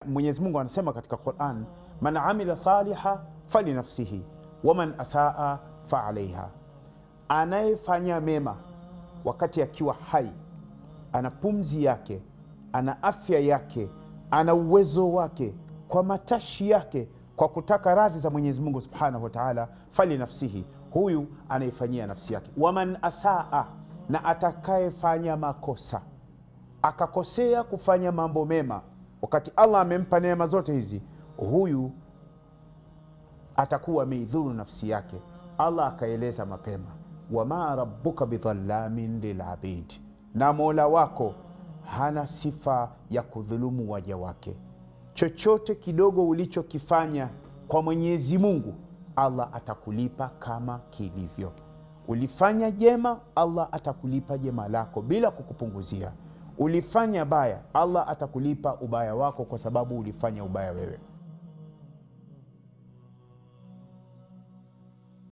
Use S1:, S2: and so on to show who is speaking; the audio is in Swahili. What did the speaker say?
S1: Mwenyezi Mungu anasema katika Qur'an, man amila saliha fali nafsihi wa man asaa fa alaiha. Anayefanya mema wakati akiwa hai, ana pumzi yake, ana afya yake, ana uwezo wake, kwa matashi yake, kwa kutaka radhi za Mwenyezi Mungu Subhanahu wa Ta'ala, fali nafsihi, huyu anaifanyia nafsi yake. Wa man asaa, na atakayefanya makosa, akakosea kufanya mambo mema wakati Allah amempa neema zote hizi, huyu atakuwa ameidhuru nafsi yake. Allah akaeleza mapema, wama rabbuka bidhallamin lilabid, na Mola wako hana sifa ya kudhulumu waja wake. Chochote kidogo ulichokifanya kwa Mwenyezi Mungu, Allah atakulipa kama kilivyo. Ulifanya jema, Allah atakulipa jema lako bila kukupunguzia. Ulifanya baya, Allah atakulipa ubaya wako kwa sababu ulifanya ubaya wewe.